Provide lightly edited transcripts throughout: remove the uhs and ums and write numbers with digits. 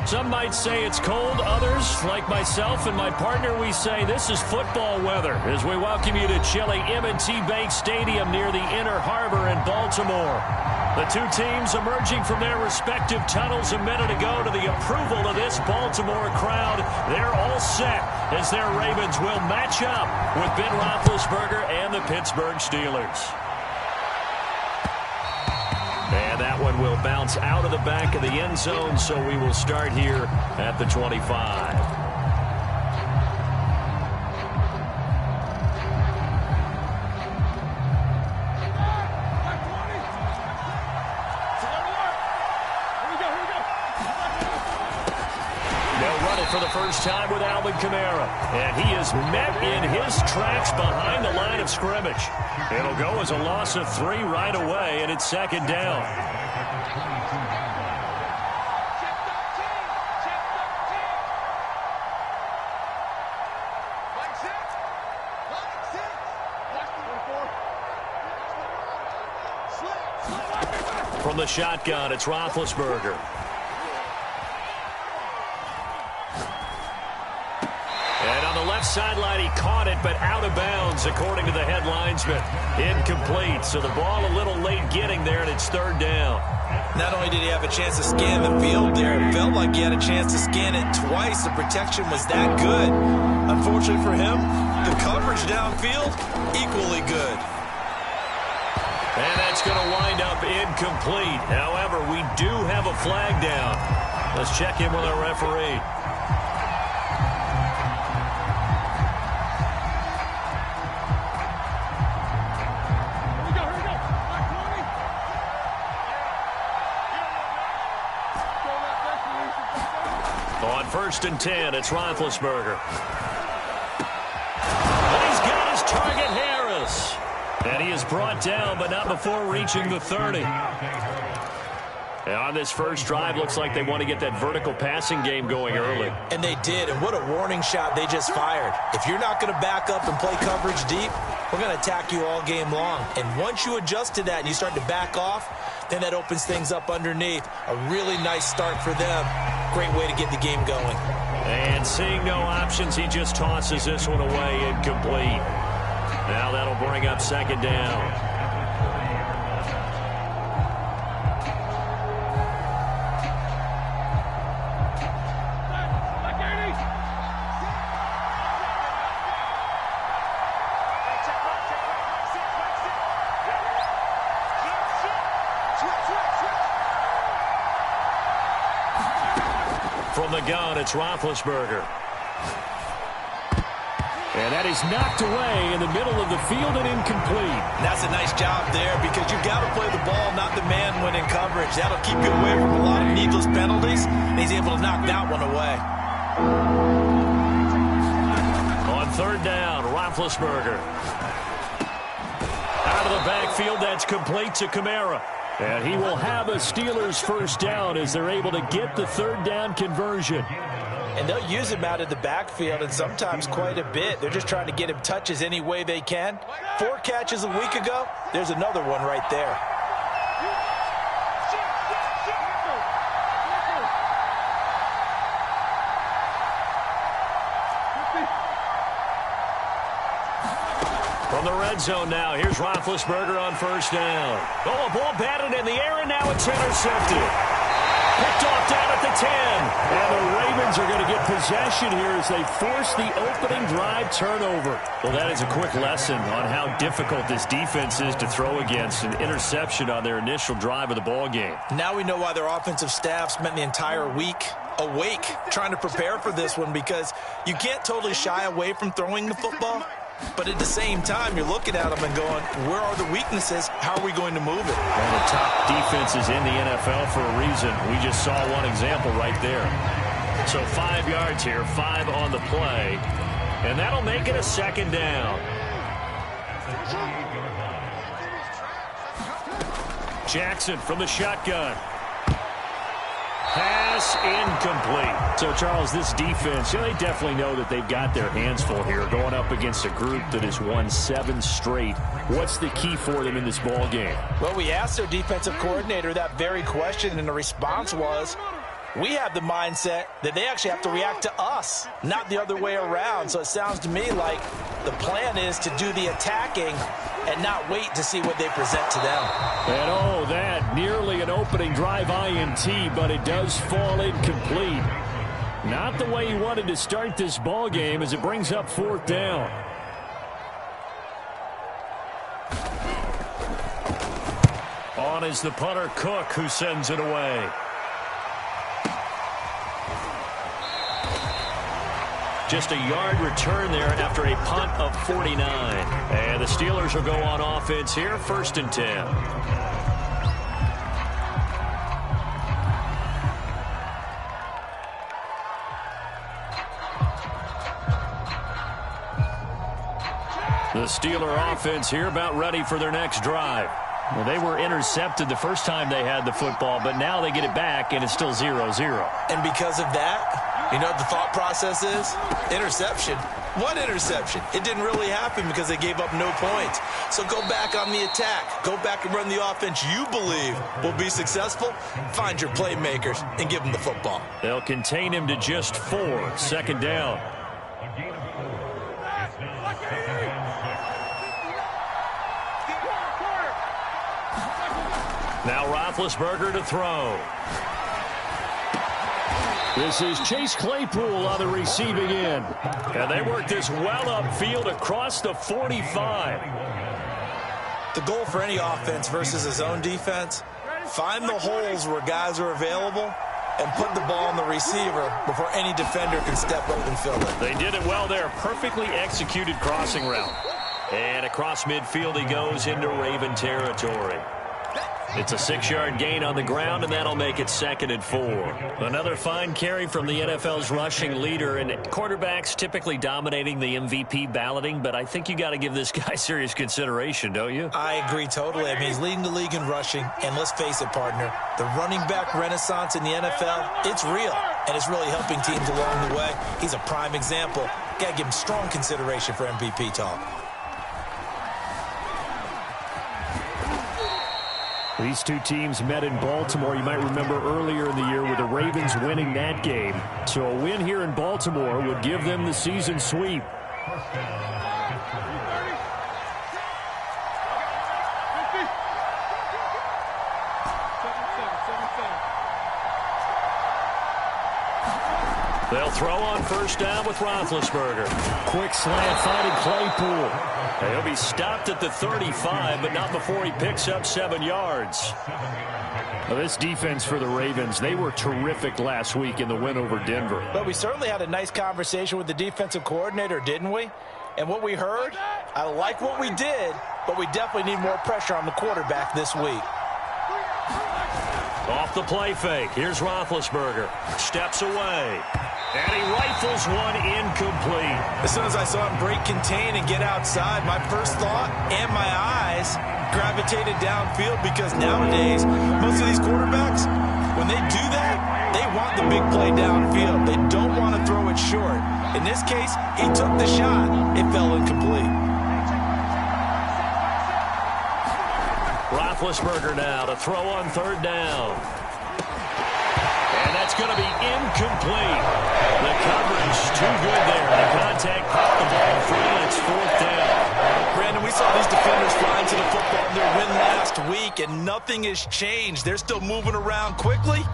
Some might say it's cold. Others, like myself and my partner, we say this is football weather as we welcome you to chilly M&T Bank Stadium near the Inner Harbor in Baltimore. The two teams emerging from their respective tunnels a minute ago to the approval of this Baltimore crowd. They're all set as their Ravens will match up with Ben Roethlisberger and the Pittsburgh Steelers. And that one will bounce out of the back of the end zone, so we will start here at the 25. For the first time with Alvin Kamara. And he is met in his tracks behind the line of scrimmage. It'll go as a loss of 3 right away, and it's second down. From the shotgun, it's Roethlisberger. Left sideline, he caught it, but out of bounds, according to the head linesman. Incomplete, so the ball a little late getting there, and it's third down. Not only did he have a chance to scan the field there, it felt like he had a chance to scan it twice. The protection was that good. Unfortunately for him, the coverage downfield, equally good. And that's going to wind up incomplete. However, we do have a flag down. Let's check in with our referee. First and 10, it's Roethlisberger. And he's got his target, Harris. And he is brought down, but not before reaching the 30. And on this first drive, looks like they want to get that vertical passing game going early. And they did, and what a warning shot they just fired. If you're not going to back up and play coverage deep, we're going to attack you all game long. And once you adjust to that and you start to back off, then that opens things up underneath. A really nice start for them. Great way to get the game going. And seeing no options, he just tosses this one away, incomplete. Now that'll bring up second down. From the gun, it's Roethlisberger. And that is knocked away in the middle of the field and incomplete. That's a nice job there because you've got to play the ball, not the man when in coverage. That'll keep you away from a lot of needless penalties. And he's able to knock that one away. On third down, Roethlisberger. Out of the backfield, that's complete to Kamara. And he will have a Steelers first down as they're able to get the third down conversion. And they'll use him out of the backfield and sometimes quite a bit. They're just trying to get him touches any way they can. 4 catches a week ago. There's another one right there. From the red zone now, here's Roethlisberger on first down. Oh, a ball batted in the air, and now it's intercepted. Picked off down at the 10. And the Ravens are going to get possession here as they force the opening drive turnover. Well, that is a quick lesson on how difficult this defense is to throw against. An interception on their initial drive of the ball game. Now we know why their offensive staff spent the entire week awake trying to prepare for this one, because you can't totally shy away from throwing the football. But at the same time, you're looking at them and going, where are the weaknesses? How are we going to move it? One of the top defenses in the NFL for a reason. We just saw one example right there. So 5 yards here, 5 on the play. And that'll make it a second down. Jackson from the shotgun. Pass incomplete. So, Charles, this defense, they definitely know that they've got their hands full here going up against a group that has won 7 straight. What's the key for them in this ball game? Well, we asked their defensive coordinator that very question, and the response was, We have the mindset that they actually have to react to us, not the other way around. So it sounds to me like the plan is to do the attacking and not wait to see what they present to them. And oh, that nearly an opening drive INT, but it does fall incomplete. Not the way he wanted to start this ball game as it brings up 4th down. On is the punter Cook, who sends it away. Just a yard return there after a punt of 49. And the Steelers will go on offense here, 1st and 10. The Steeler offense here about ready for their next drive. Well, they were intercepted the first time they had the football, but now they get it back, and it's still 0-0. And because of that, you know what the thought process is? Interception. What interception? It didn't really happen because they gave up no points. So go back on the attack. Go back and run the offense you believe will be successful. Find your playmakers and give them the football. They'll contain him to just 4. 2nd down. Now Roethlisberger to throw. This is Chase Claypool on the receiving end. And they work this well upfield across the 45. The goal for any offense versus his own defense, find the holes where guys are available and put the ball on the receiver before any defender can step up and fill it. They did it well there. Perfectly executed crossing route. And across midfield he goes into Raven territory. It's a 6-yard gain on the ground, and that'll make it 2nd and 4. Another fine carry from the NFL's rushing leader, and quarterbacks typically dominating the MVP balloting, but I think you got to give this guy serious consideration, don't you? I agree totally. I mean, he's leading the league in rushing, and let's face it, partner, the running back renaissance in the NFL, it's real, and it's really helping teams along the way. He's a prime example. Got to give him strong consideration for MVP talk. These two teams met in Baltimore. You might remember earlier in the year with the Ravens winning that game. So a win here in Baltimore would give them the season sweep. They'll throw on 1st down with Roethlisberger. Quick slant finding Claypool. He'll be stopped at the 35, but not before he picks up 7 yards. Well, this defense for the Ravens, they were terrific last week in the win over Denver. But we certainly had a nice conversation with the defensive coordinator, didn't we? And what we heard, I like what we did, but we definitely need more pressure on the quarterback this week. Off the play fake. Here's Roethlisberger. Steps away. And he rifles one incomplete. As soon as I saw him break contain and get outside, my first thought and my eyes gravitated downfield because nowadays, most of these quarterbacks, when they do that, they want the big play downfield. They don't want to throw it short. In this case, he took the shot. It fell incomplete. Roethlisberger now to throw on 3rd down. And that's going to be incomplete. The coverage too good there. The contact popped the ball free, and it's 4th down. Brandon, we saw these defenders flying to the football in their win last week, and nothing has changed. They're still moving around quickly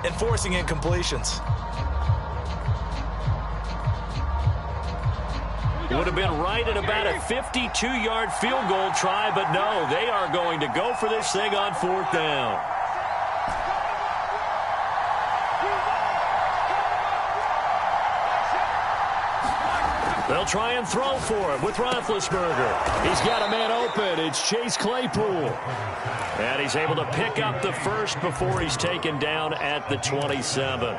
and forcing incompletions. It would have been right at about a 52-yard field goal try, but no, they are going to go for this thing on 4th down. They'll try and throw for it with Roethlisberger. He's got a man open. It's Chase Claypool. And he's able to pick up the first before he's taken down at the 27.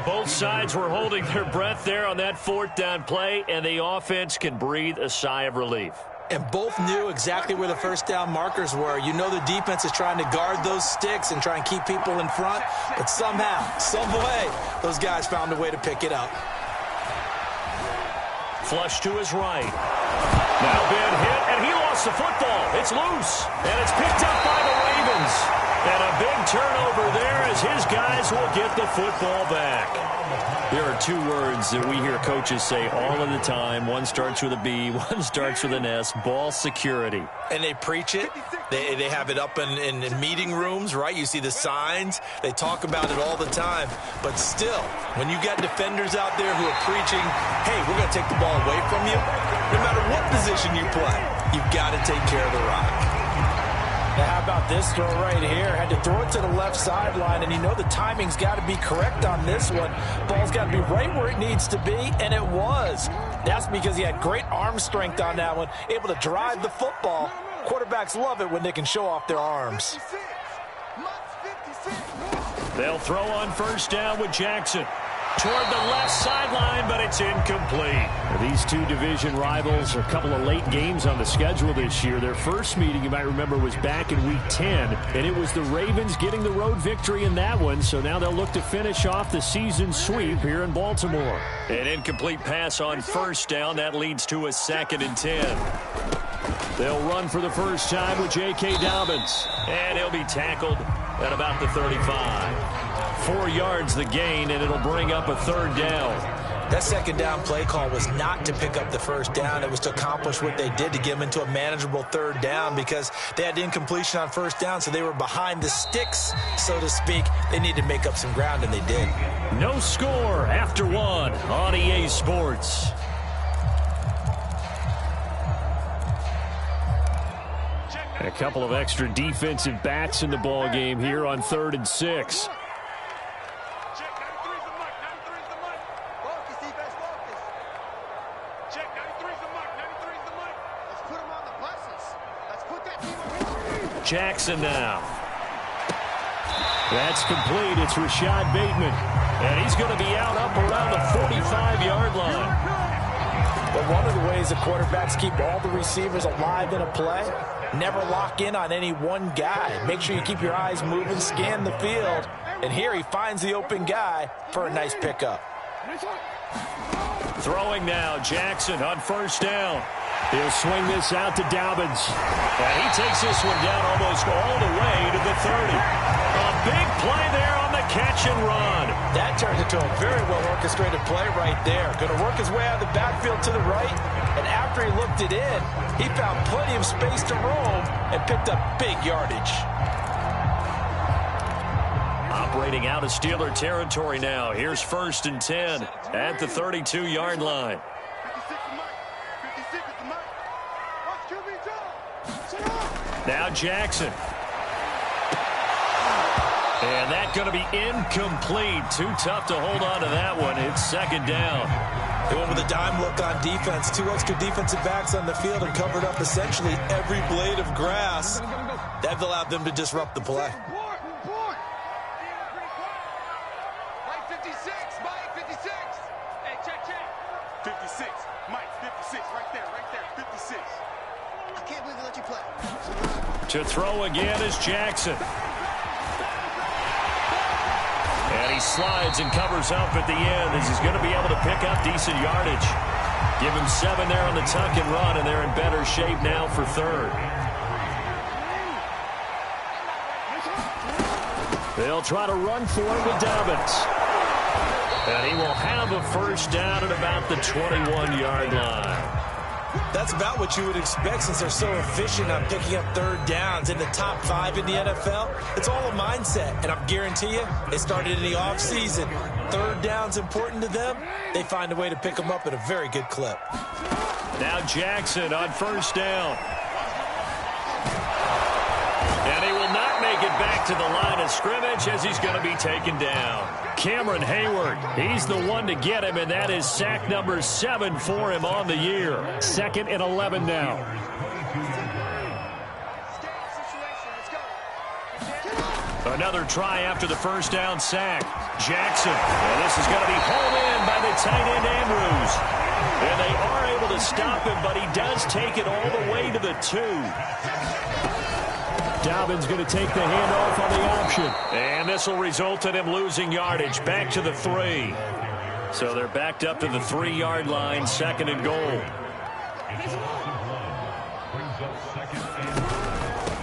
Both sides were holding their breath there on that 4th down play, and the offense can breathe a sigh of relief. And both knew exactly where the 1st down markers were. You know the defense is trying to guard those sticks and try and keep people in front, but somehow, some way, those guys found a way to pick it up. Flush to his right. Now been hit, and he lost the football. It's loose, and it's picked up by the Ravens. And a big turnover there as his guys will get the football back. There are two words that we hear coaches say all of the time. One starts with a B, one starts with an S, ball security. And they preach it. They have it up in meeting rooms, right? You see the signs. They talk about it all the time. But still, when you got defenders out there who are preaching, hey, we're going to take the ball away from you, no matter what position you play, you've got to take care of the rock. Now, how about this throw right here? Had to throw it to the left sideline, and you know the timing's got to be correct on this one. Ball's got to be right where it needs to be, and it was. That's because he had great arm strength on that one, able to drive the football. Quarterbacks love it when they can show off their arms. They'll throw on first down with Jackson. Toward the left sideline, but it's incomplete. These two division rivals, a couple of late games on the schedule this year. Their first meeting, you might remember, was back in Week 10, and it was the Ravens getting the road victory in that one, so now they'll look to finish off the season sweep here in Baltimore. An incomplete pass on first down. That leads to a 2nd and 10. They'll run for the first time with J.K. Dobbins, and he'll be tackled at about the 35. 4 yards the gain, and it'll bring up a 3rd down. That 2nd down play call was not to pick up the first down. It was to accomplish what they did to get them into a manageable 3rd down because they had incompletion on first down, so they were behind the sticks, so to speak. They needed to make up some ground, and they did. No score after 1 on EA Sports. A couple of extra defensive backs in the ball game here on 3rd and 6. Jackson now. That's complete. It's Rashad Bateman. And he's going to be out up around the 45-yard line. But one of the ways the quarterbacks keep all the receivers alive in a play, never lock in on any one guy. Make sure you keep your eyes moving, scan the field. And here he finds the open guy for a nice pickup. Throwing now, Jackson on first down. He'll swing this out to Dobbins. And he takes this one down almost all the way to the 30. A big play there on the catch and run. That turned into a very well-orchestrated play right there. Going to work his way out of the backfield to the right. And after he looked it in, he found plenty of space to roam and picked up big yardage. Operating out of Steeler territory now. Here's 1st and 10 at the 32-yard line. Now Jackson. And that's going to be incomplete. Too tough to hold on to that one. It's 2nd down. They went with a dime look on defense. 2 extra defensive backs on the field and covered up essentially every blade of grass. That allowed them to disrupt the play. To throw again is Jackson. And he slides and covers up at the end as he's going to be able to pick up decent yardage. Give him 7 there on the tuck and run, and they're in better shape now for 3rd. They'll try to run for it with Dobbins. And he will have a first down at about the 21-yard line. That's about what you would expect since they're so efficient on picking up 3rd downs in the top 5 in the NFL. It's all a mindset, and I guarantee you, it started in the offseason. 3rd down's important to them. They find a way to pick them up at a very good clip. Now Jackson on first down. And he will not make it back to the line of scrimmage as he's going to be taken down. Cameron Hayward, he's the one to get him, and that is sack number 7 for him on the year. 2nd and 11 now. Another try after the first down sack. Jackson, and this is going to be hauled in by the tight end Andrews. And they are able to stop him, but he does take it all the way to the 2. Dobbins going to take the handoff on the option. And this will result in him losing yardage back to the 3. So they're backed up to the 3-yard line, 2nd and goal.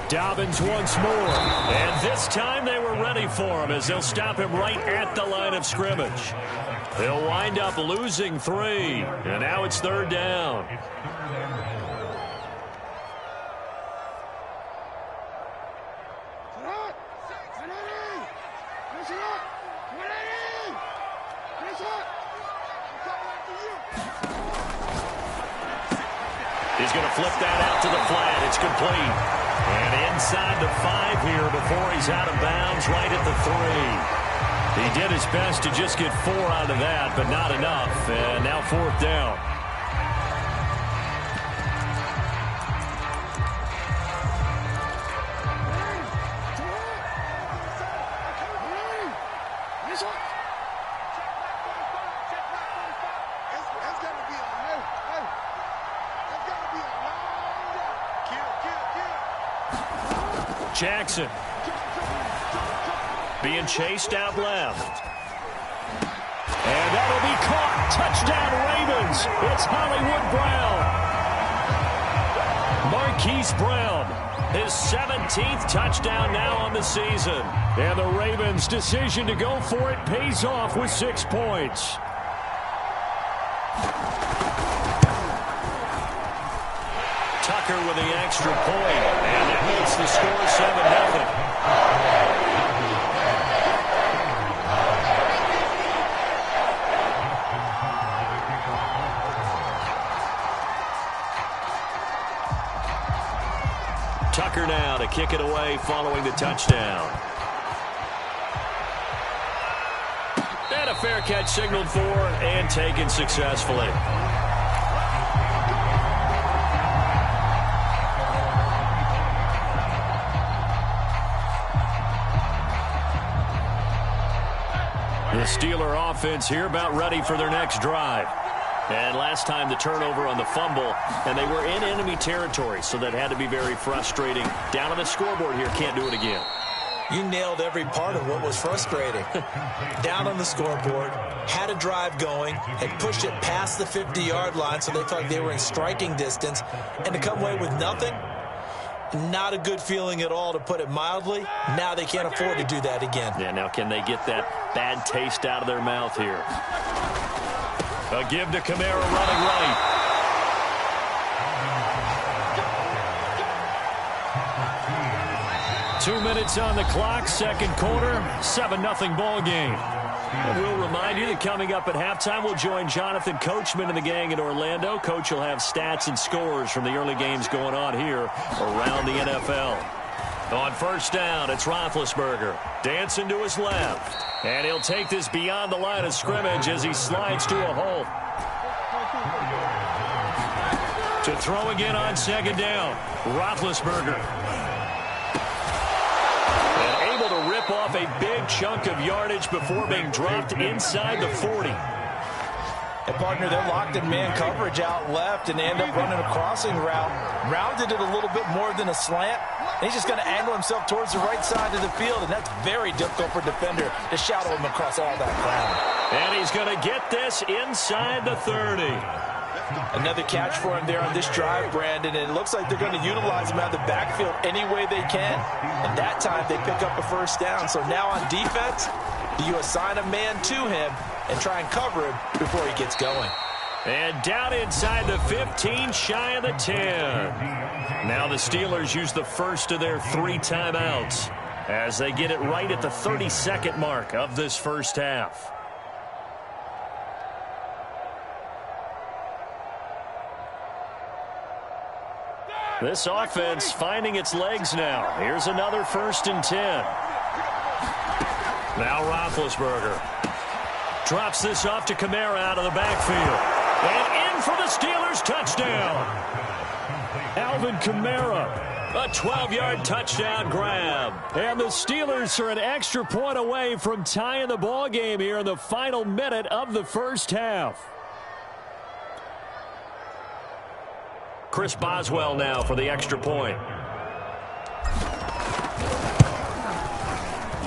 Dobbins once more. And this time they were ready for him as they'll stop him right at the line of scrimmage. They'll wind up losing 3. And now it's 3rd down. He's going to flip that out to the flat. It's complete. And inside the 5 here before he's out of bounds, right at the 3. He did his best to just get 4 out of that, but not enough. And now 4th down. Jackson being chased out left. And that'll be caught. Touchdown Ravens. It's Hollywood Brown. Marquise Brown, his 17th touchdown now on the season. And the Ravens' decision to go for it pays off with 6 points. Tucker with the extra point, and that makes the score 7-0. Tucker now to kick it away following the touchdown. And a fair catch signaled for and taken successfully. The Steeler offense here about ready for their next drive. And last time the turnover on the fumble, and they were in enemy territory, so that had to be very frustrating. Down on the scoreboard here, can't do it again. You nailed every part of what was frustrating. Down on the scoreboard, had a drive going, had pushed it past the 50-yard line so they felt like they were in striking distance, and to come away with nothing, not a good feeling at all, to put it mildly. Now they can't afford to do that again. Yeah, now can they get that bad taste out of their mouth here? A give to Kamara running right. Two minutes on the clock, second quarter, 7-0 ball game. And we'll remind you that coming up at halftime, we'll join Jonathan Coachman and the gang in Orlando. Coach will have stats and scores from the early games going on here around the NFL. On first down, it's Roethlisberger. Dancing to his left. And he'll take this beyond the line of scrimmage as he slides to a halt. To throw again on second down, Roethlisberger. And able to rip off a big chunk of yardage before being dropped inside the 40. And partner, they're locked in man coverage out left, and they end up running a crossing route. Rounded it a little bit more than a slant. And he's just going to angle himself towards the right side of the field, and that's very difficult for a defender to shadow him across all that ground. And he's going to get this inside the 30. Another catch for him there on this drive, Brandon, and it looks like they're going to utilize him out of the backfield any way they can. And that time they pick up a first down. So now on defense, do you assign a man to him and try and cover him before he gets going? And down inside the 15, shy of the 10. Now the Steelers use the first of their 3 timeouts as they get it right at the 30-second mark of this first half. This offense finding its legs now. Here's another 1st and 10. Now Roethlisberger drops this off to Kamara out of the backfield. And in for the Steelers touchdown. Alvin Kamara, a 12-yard touchdown grab. And the Steelers are an extra point away from tying the ball game here in the final minute of the first half. Chris Boswell now for the extra point.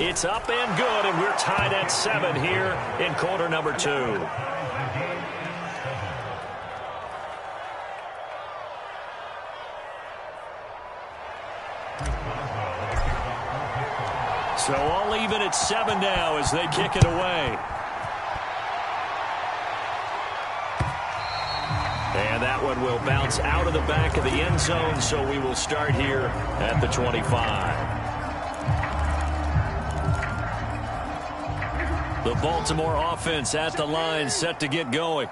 It's up and good, and we're tied at 7 here in quarter number 2. So all even at 7 now as they kick it away. And that one will bounce out of the back of the end zone, so we will start here at the 25. The Baltimore offense at the line, set to get going.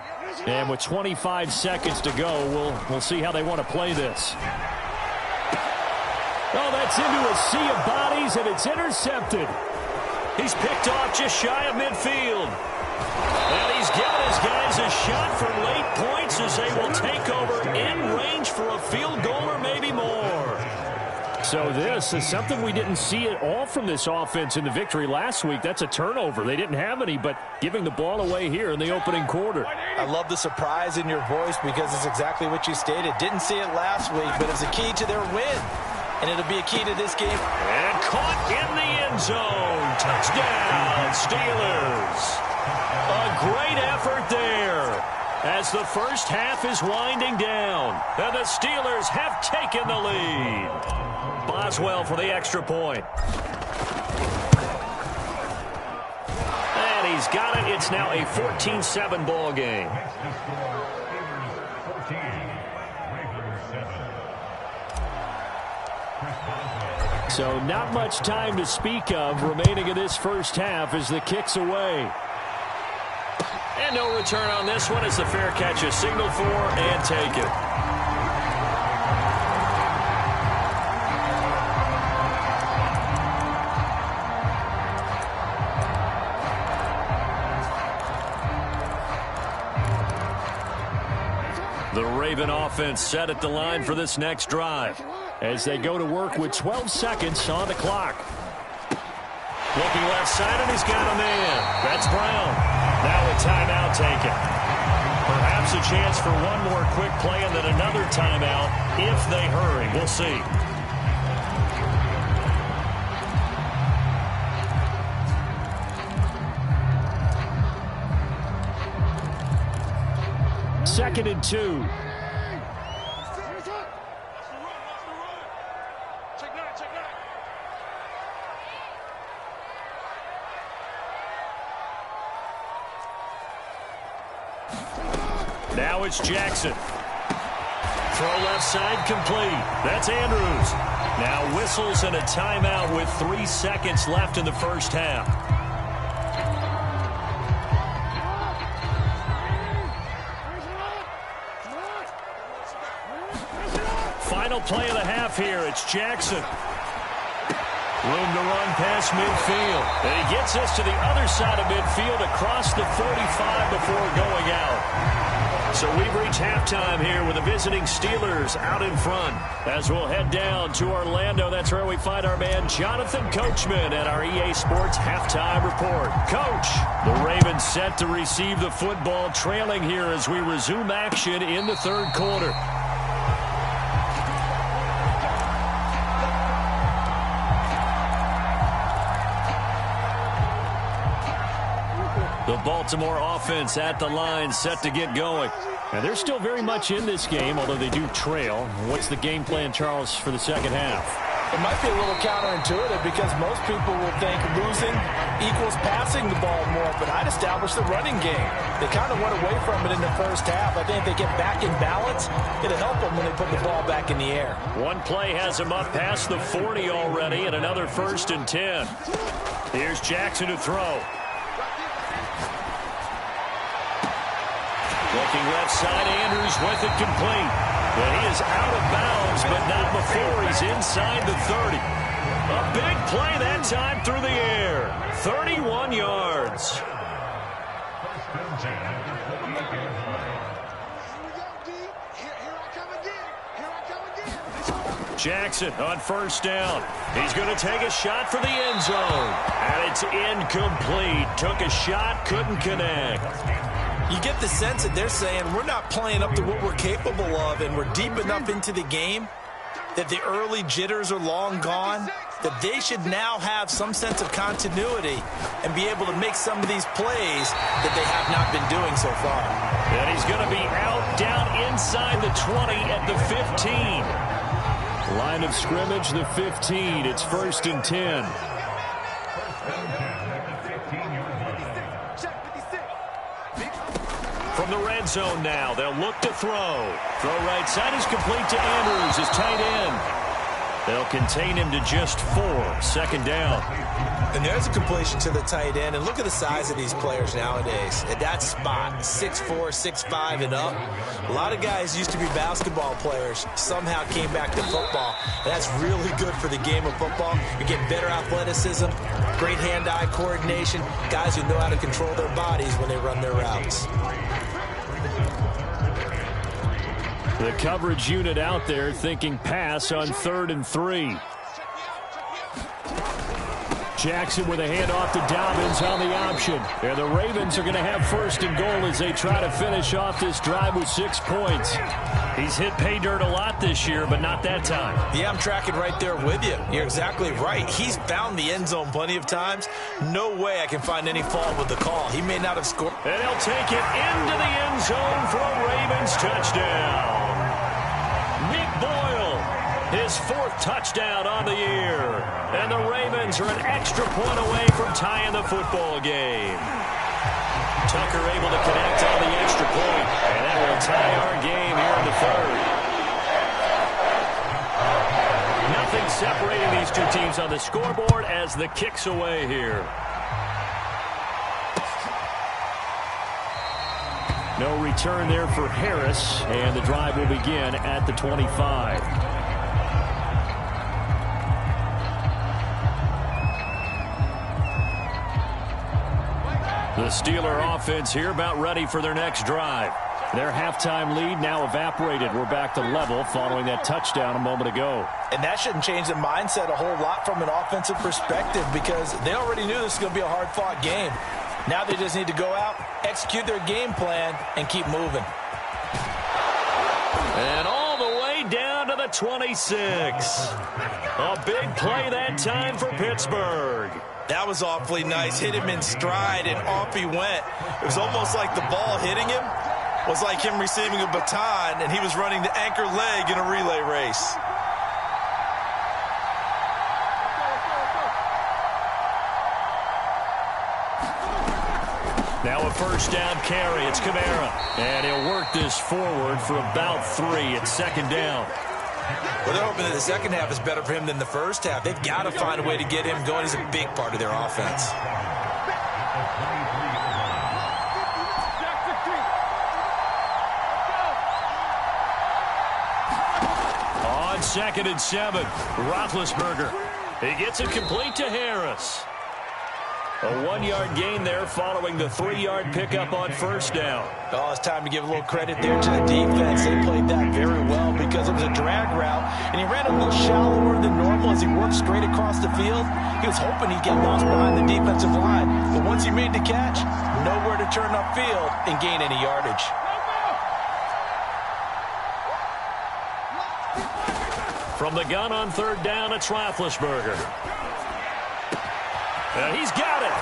And with 25 seconds to go, we'll see how they want to play this. Oh, that's into a sea of bodies, and it's intercepted. He's picked off just shy of midfield. And he's given his guys a shot for late points as they will take over in range for a field goal or maybe more. So this is something we didn't see at all from this offense in the victory last week. That's a turnover. They didn't have any, but giving the ball away here in the opening quarter. I love the surprise in your voice because it's exactly what you stated. Didn't see it last week, but it's a key to their win. And it'll be a key to this game. And caught in the end zone. Touchdown, Steelers. A great effort there as the first half is winding down. And the Steelers have taken the lead. Boswell for the extra point. And he's got it. It's now a 14-7 ball game. So not much time to speak of remaining in this first half as the kick's away. And no return on this one as the fair catch is signaled for and taken. The Raven offense set at the line for this next drive as they go to work with 12 seconds on the clock. Looking left side, and he's got a man. That's Brown. Now a timeout taken. Perhaps a chance for one more quick play and then another timeout if they hurry. We'll see. Second and 2. Now it's Jackson. Throw left side complete. That's Andrews. Now whistles and a timeout with 3 seconds left in the first half. Final play of the half here. It's Jackson. Room to run past midfield. And he gets us to the other side of midfield across the 45 before going out. So we've reached halftime here with the visiting Steelers out in front. As we'll head down to Orlando, that's where we find our man Jonathan Coachman at our EA Sports Halftime Report. Coach, the Ravens set to receive the football, trailing here as we resume action in the third quarter. The Baltimore offense at the line set to get going. And they're still very much in this game, although they do trail. What's the game plan, Charles, for the second half? It might be a little counterintuitive because most people will think losing equals passing the ball more, but I'd establish the running game. They kind of went away from it in the first half. I think if they get back in balance, it'll help them when they put the ball back in the air. One play has them up past the 40 already, and another 1st and 10. Here's Jackson to throw. Looking left side, Andrews with it complete. But he is out of bounds, but not before he's inside the 30. A big play that time through the air. 31 yards. Jackson on 1st down. He's going to take a shot for the end zone. And it's incomplete. Took a shot, couldn't connect. You get the sense that they're saying we're not playing up to what we're capable of, and we're deep enough into the game that the early jitters are long gone, that they should now have some sense of continuity and be able to make some of these plays that they have not been doing so far. And he's going to be out down inside the 20 at the 15. Line of scrimmage, the 15. It's 1st and 10. From the red zone now, they'll look to throw. Throw right side is complete to Andrews, his tight end. They'll contain him to just 4. 2nd down. And there's a completion to the tight end. And look at the size of these players nowadays. At that spot, 6'4", 6'5", and up. A lot of guys used to be basketball players, somehow came back to football. And that's really good for the game of football. You're getting better athleticism, great hand-eye coordination, guys who know how to control their bodies when they run their routes. The coverage unit out there thinking pass on 3rd and 3. Jackson with a handoff to Dobbins on the option. And the Ravens are going to have 1st and goal as they try to finish off this drive with 6 points. He's hit pay dirt a lot this year, but not that time. Yeah, I'm tracking right there with you. You're exactly right. He's found the end zone plenty of times. No way I can find any fault with the call. He may not have scored. And he'll take it into the end zone for a Ravens touchdown. Nick Boyle, his 4th touchdown on the year. And the Ravens are an extra point away from tying the football game. Tucker able to connect on the extra point. And that will tie our game here in the 3rd. Nothing separating these two teams on the scoreboard as the kick's away here. No return there for Harris, and the drive will begin at the 25. The Steeler offense here about ready for their next drive. Their halftime lead now evaporated. We're back to level following that touchdown a moment ago. And that shouldn't change the mindset a whole lot from an offensive perspective because they already knew this was going to be a hard-fought game. Now they just need to go out, execute their game plan, and keep moving. And all the way down to the 26. A big play that time for Pittsburgh. That was awfully nice. Hit him in stride, and off he went. It was almost like the ball hitting him was like him receiving a baton, and he was running the anchor leg in a relay race. Now a 1st down carry. It's Kamara. And he'll work this forward for about 3. It's 2nd down. Well, they're hoping that the second half is better for him than the first half. They've got to find a way to get him going. He's a big part of their offense. On 2nd and 7, Roethlisberger. He gets it complete to Harris. A 1-yard gain there following the 3-yard pickup on 1st down. Oh, it's time to give a little credit there to the defense. They played that very well because it was a drag route, and he ran a little shallower than normal as he worked straight across the field. He was hoping he'd get lost behind the defensive line, but once he made the catch, nowhere to turn upfield and gain any yardage. From the gun on 3rd down, it's Roethlisberger. And he's got it.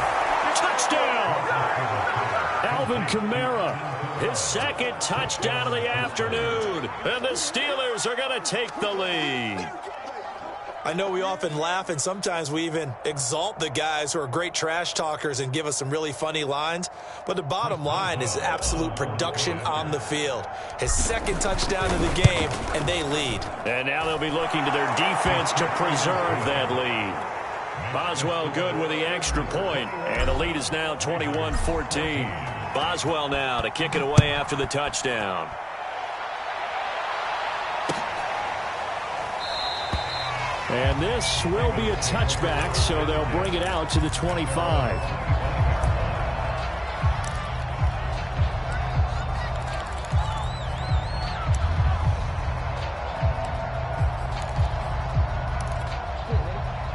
Touchdown. Alvin Kamara, his 2nd touchdown of the afternoon. And the Steelers are going to take the lead. I know we often laugh, and sometimes we even exalt the guys who are great trash talkers and give us some really funny lines. But the bottom line is absolute production on the field. His 2nd touchdown of the game, and they lead. And now they'll be looking to their defense to preserve that lead. Boswell good with the extra point, and the lead is now 21-14. Boswell now to kick it away after the touchdown. And this will be a touchback, so they'll bring it out to the 25.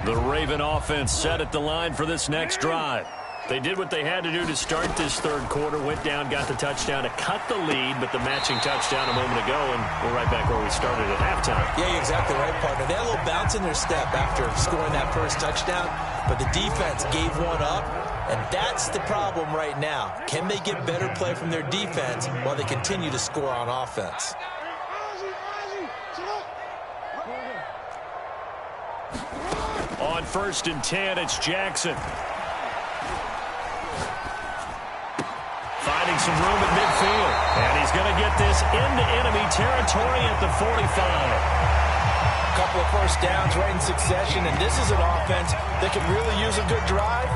The Raven offense set at the line for this next drive. They did what they had to do to start this 3rd quarter, went down, got the touchdown to cut the lead, but the matching touchdown a moment ago, and we're right back where we started at halftime. Yeah, you're exactly right, partner. They had a little bounce in their step after scoring that first touchdown, but the defense gave one up, and that's the problem right now. Can they get better play from their defense while they continue to score on offense? On 1st and 10, it's Jackson. Finding some room at midfield. And he's going to get this into enemy territory at the 45. A couple of first downs right in succession, and this is an offense that can really use a good drive,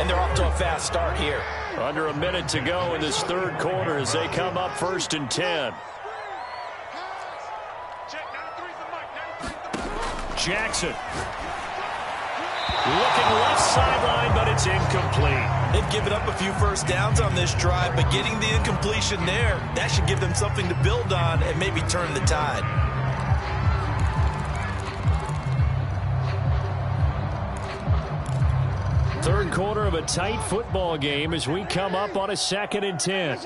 and they're off to a fast start here. Under a minute to go in this third quarter as they come up 1st and 10. Jackson. Looking left sideline, but it's incomplete. They've given up a few first downs on this drive, but getting the incompletion there, that should give them something to build on and maybe turn the tide. Third quarter of a tight football game as we come up on a 2nd and 10.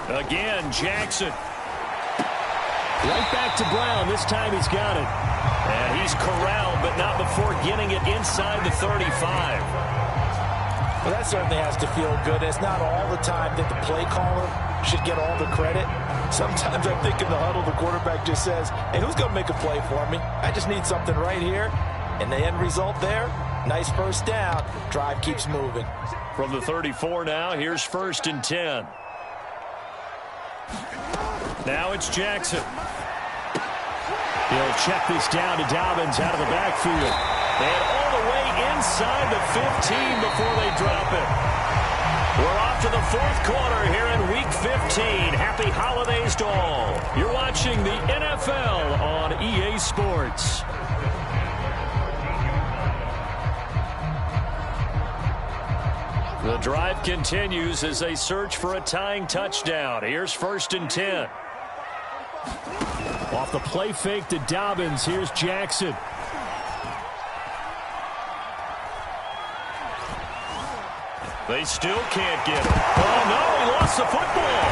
Again, Jackson. Right back to Brown. This time he's got it. And he's corralled, but not before getting it inside the 35. Well, that certainly has to feel good. It's not all the time that the play caller should get all the credit. Sometimes I think in the huddle, the quarterback just says, hey, who's going to make a play for me? I just need something right here. And the end result there, nice first down. Drive keeps moving. From the 34 now, here's 1st and 10. Now it's Jackson. He'll check this down to Dobbins out of the backfield. And all the way inside the 15 before they drop it. We're off to the fourth quarter here in Week 15. Happy holidays to all. You're watching the NFL on EA Sports. The drive continues as they search for a tying touchdown. Here's 1st and 10. Off the play fake to Dobbins. Here's Jackson. They still can't get it. Oh, no, he lost the football.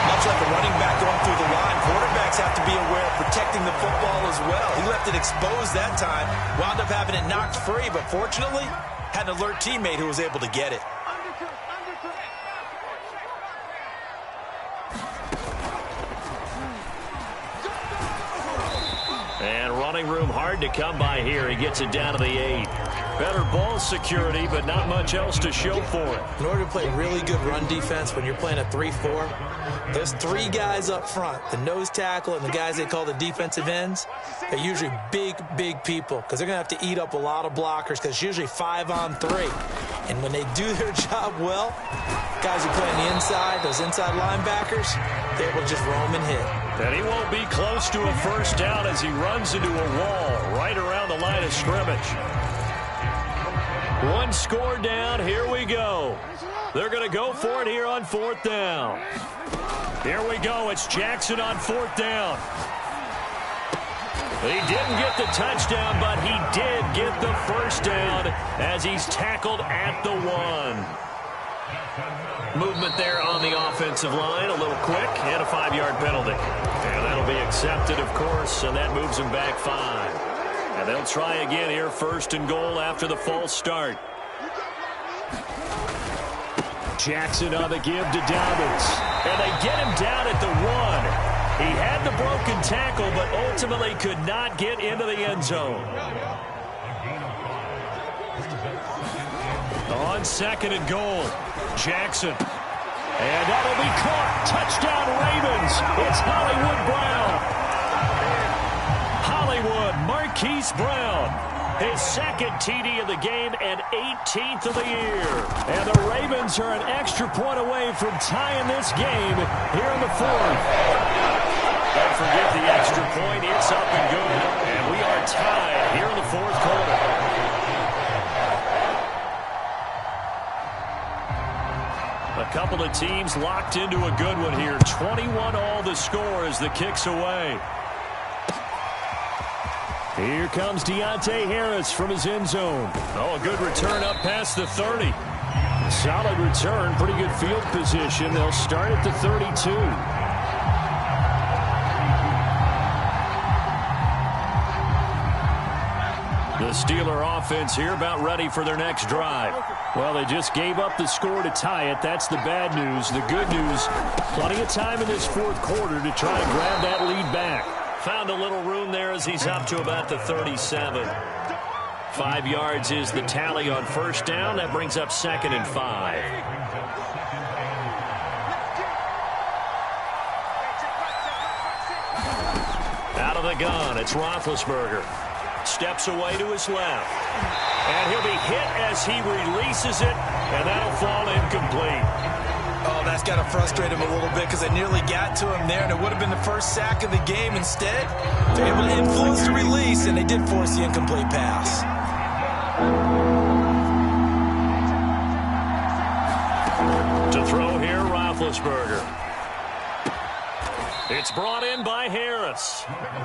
Much like a running back going through the line, quarterbacks have to be aware of protecting the football as well. He left it exposed that time, wound up having it knocked free, but fortunately, had an alert teammate who was able to get it. And running room hard to come by here. He gets it down to the 8. Better ball security, but not much else to show for it. In order to play really good run defense when you're playing a 3-4, there's 3 guys up front, the nose tackle and the guys they call the defensive ends. They're usually big, big people because they're going to have to eat up a lot of blockers because it's usually 5-on-3. And when they do their job well, guys who play on the inside, those inside linebackers, they're able to just roam and hit. And he won't be close to a first down as he runs into a wall right around the line of scrimmage. One score down. Here we go. They're going to go for it here on 4th down. Here we go. It's Jackson on 4th down. He didn't get the touchdown, but he did get the first down as he's tackled at the 1. Movement there on the offensive line, a little quick, and a 5-yard penalty. And that'll be accepted, of course, and that moves him back 5. And they'll try again here, 1st and goal after the false start. Jackson on the give to Dobbins. And they get him down at the 1. He had the broken tackle, but ultimately could not get into the end zone. On 2nd and goal, Jackson. And that'll be caught. Touchdown Ravens. It's Hollywood Brown. Hollywood Marquise Brown. His 2nd TD of the game and 18th of the year. And the Ravens are an extra point away from tying this game here in the 4th. Don't forget the extra point. It's up and good. And we are tied here in the 4th quarter. A couple of teams locked into a good one here. 21 all the score as the kick's away. Here comes Deontay Harris from his end zone. Oh, a good return up past the 30. Solid return, pretty good field position. They'll start at the 32. The Steeler offense here about ready for their next drive. Well, they just gave up the score to tie it. That's the bad news. The good news, plenty of time in this fourth quarter to try and grab that lead back. Found a little room there as he's up to about the 37. 5 yards is the tally on first down. That brings up 2nd and 5. Out of the gun, it's Roethlisberger. Steps away to his left. And he'll be hit as he releases it, and that'll fall incomplete. Oh, that's got to frustrate him a little bit because they nearly got to him there, and it would have been the first sack of the game. Instead, they're able to influence the release, and they did force the incomplete pass. To throw here, Roethlisberger. It's brought in by Harris.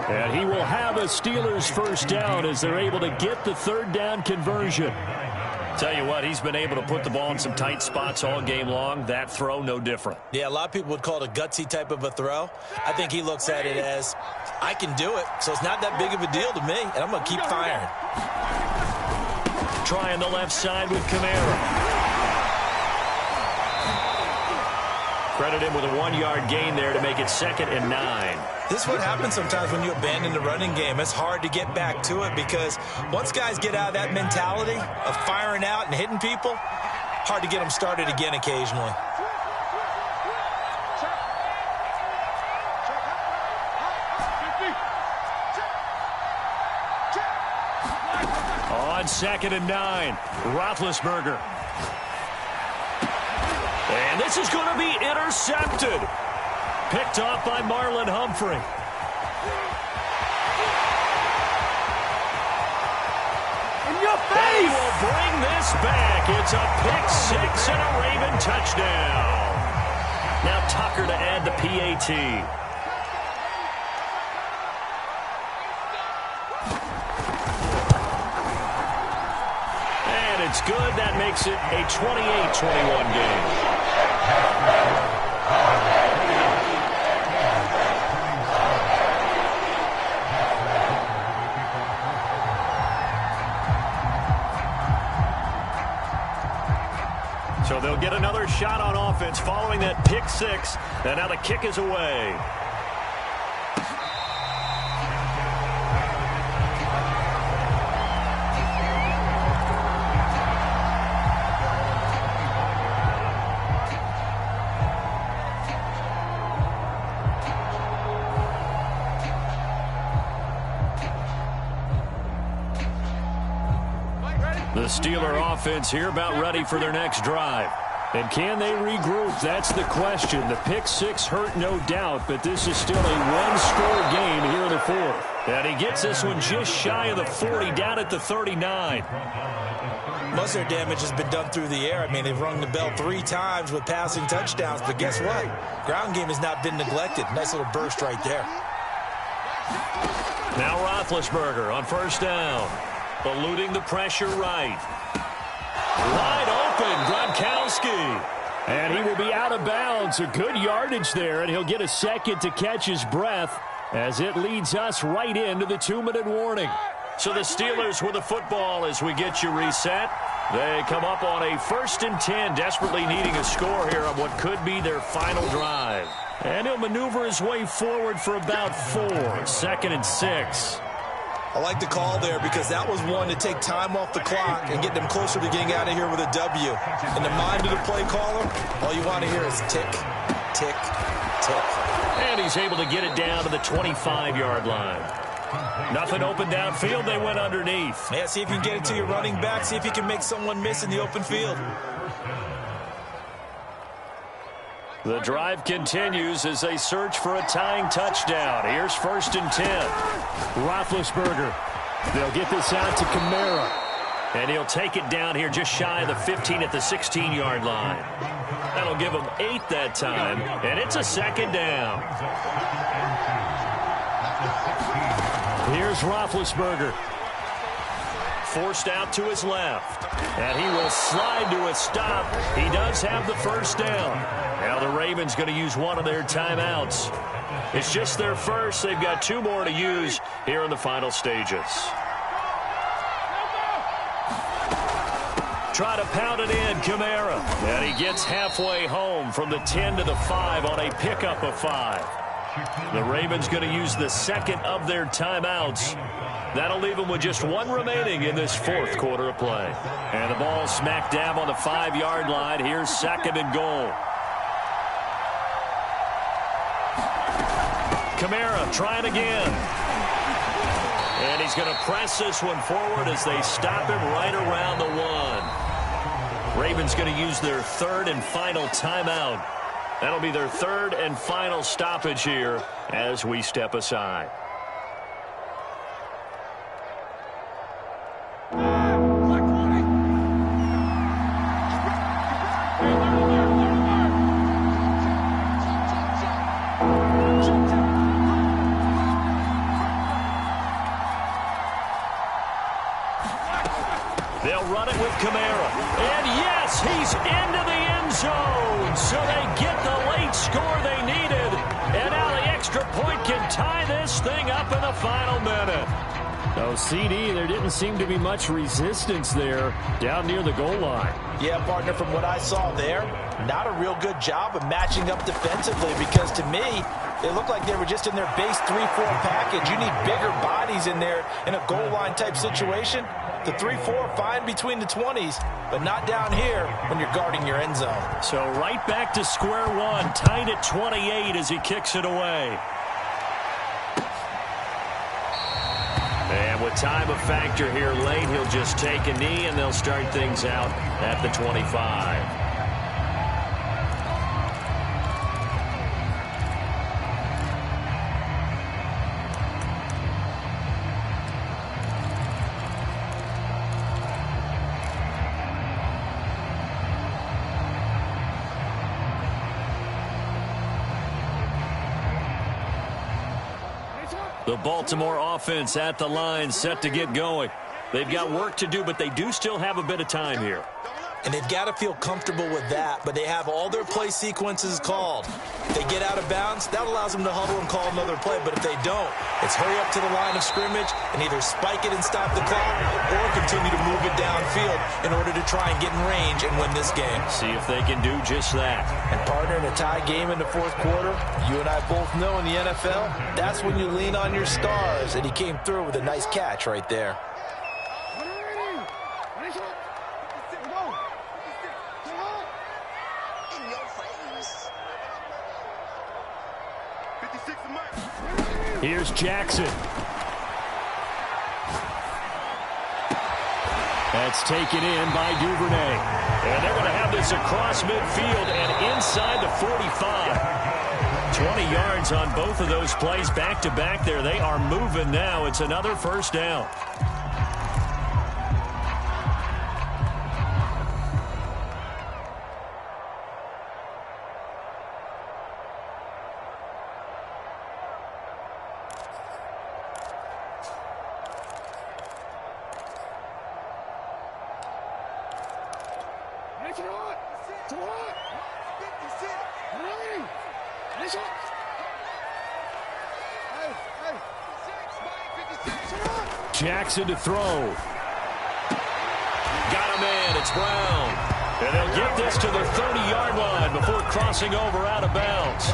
And he will have a Steelers first down as they're able to get the third down conversion. Tell you what, he's been able to put the ball in some tight spots all game long. That throw, no different. Yeah, a lot of people would call it a gutsy type of a throw. I think he looks at it as, I can do it, so it's not that big of a deal to me, and I'm going to keep firing. Trying the left side with Kamara. Credit him with a 1-yard gain there to make it 2nd and 9. This is what happens sometimes when you abandon the running game. It's hard to get back to it because once guys get out of that mentality of firing out and hitting people, hard to get them started again occasionally. On 2nd and 9, Roethlisberger. And this is going to be intercepted. Picked off by Marlon Humphrey. In your face! They will bring this back. It's a pick-6 and a Raven touchdown. Now Tucker to add the PAT. And it's good. That makes it a 28-21 game. So they'll get another shot on offense following that pick-6, and now the kick is away. The Steeler offense here about ready for their next drive. And can they regroup? That's the question. The pick-6 hurt, no doubt, but this is still a one-score game here in the fourth. And he gets this one just shy of the 40, down at the 39. Most of their damage has been done through the air. I mean, they've rung the bell 3 times with passing touchdowns, but guess what? Ground game has not been neglected. Nice little burst right there. Now Roethlisberger on first down. Eluding the pressure right. Wide open, Gronkowski. And he will be out of bounds. A good yardage there, and he'll get a second to catch his breath as it leads us right into the 2-minute warning. So the Steelers with the football as we get you reset. They come up on a 1st and 10, desperately needing a score here on what could be their final drive. And he'll maneuver his way forward for about 4, 2nd and 6. I like the call there because that was one to take time off the clock and get them closer to getting out of here with a W. In the mind of the play caller, all you want to hear is tick, tick, tick. And he's able to get it down to the 25-yard line. Nothing open downfield. They went underneath. Yeah, see if you can get it to your running back. See if you can make someone miss in the open field. The drive continues as they search for a tying touchdown. Here's 1st and 10. Roethlisberger. They'll get this out to Kamara. And he'll take it down here just shy of the 15 at the 16-yard line. That'll give him 8 that time. And it's a 2nd down. Here's Roethlisberger. Forced out to his left. And he will slide to a stop. He does have the first down. Now the Ravens going to use one of their timeouts. It's just their first. They've got 2 more to use here in the final stages. try to pound it in. Kamara. And he gets halfway home from the 10 to the 5 on a pickup of 5. The Ravens going to use the second of their timeouts. That'll leave them with just one remaining in this fourth quarter of play. And the ball smack dab on the 5-yard line. Here's second and goal. Kamara trying again. And he's going to press this one forward as they stop him right around the 1. Ravens going to use their third and final timeout. That'll be their third and final stoppage here as we step aside. They'll run it with Kamara. And yes, he's into the end zone. So they get the late score they needed. And now the extra point can tie this thing up in the final minute. Oh, CD, there didn't seem to be much resistance there down near the goal line. Yeah, partner, from what I saw there, not a real good job of matching up defensively because to me, it looked like they were just in their base 3-4 package. You need bigger bodies in there in a goal line type situation. The 3-4 fine between the 20s, but not down here when you're guarding your end zone. So right back to square one, tied at 28 as he kicks it away. And with time a factor here late, he'll just take a knee and they'll start things out at the 25. The Baltimore offense at the line, set to get going. They've got work to do, but they do still have a bit of time here. And they've got to feel comfortable with that, but they have all their play sequences called. If they get out of bounds, that allows them to huddle and call another play, but if they don't, it's hurry up to the line of scrimmage and either spike it and stop the clock or continue to move it downfield in order to try and get in range and win this game. See if they can do just that. And partner, in a tie game in the fourth quarter, you and I both know in the NFL, that's when you lean on your stars, and he came through with a nice catch right there. Here's Jackson. That's taken in by Duvernay. And they're going to have this across midfield and inside the 45. 20 yards on both of those plays back-to-back there. They are moving now. It's another first down. Jackson to throw. Got him in. It's Brown. And they'll get this to the 30-yard line before crossing over out of bounds.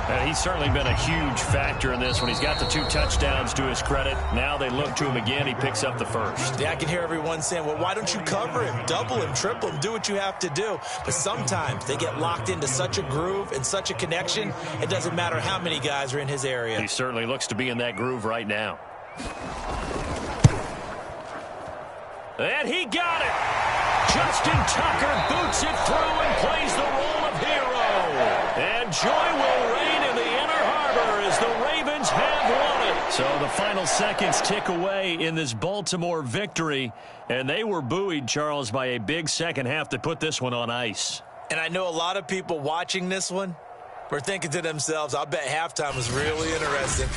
And he's certainly been a huge factor in this one. He's got the 2 touchdowns to his credit. Now they look to him again. He picks up the first. Yeah, I can hear everyone saying, well, why don't you cover him, double him, triple him, do what you have to do. But sometimes they get locked into such a groove and such a connection, it doesn't matter how many guys are in his area. He certainly looks to be in that groove right now. And he got it. Justin Tucker boots it through and plays the role of hero. And joy will reign in the Inner Harbor as the Ravens have won it. So the final seconds tick away in this Baltimore victory. And they were buoyed, Charles, by a big second half to put this one on ice. And I know a lot of people watching this one were thinking to themselves, I bet halftime was really interesting.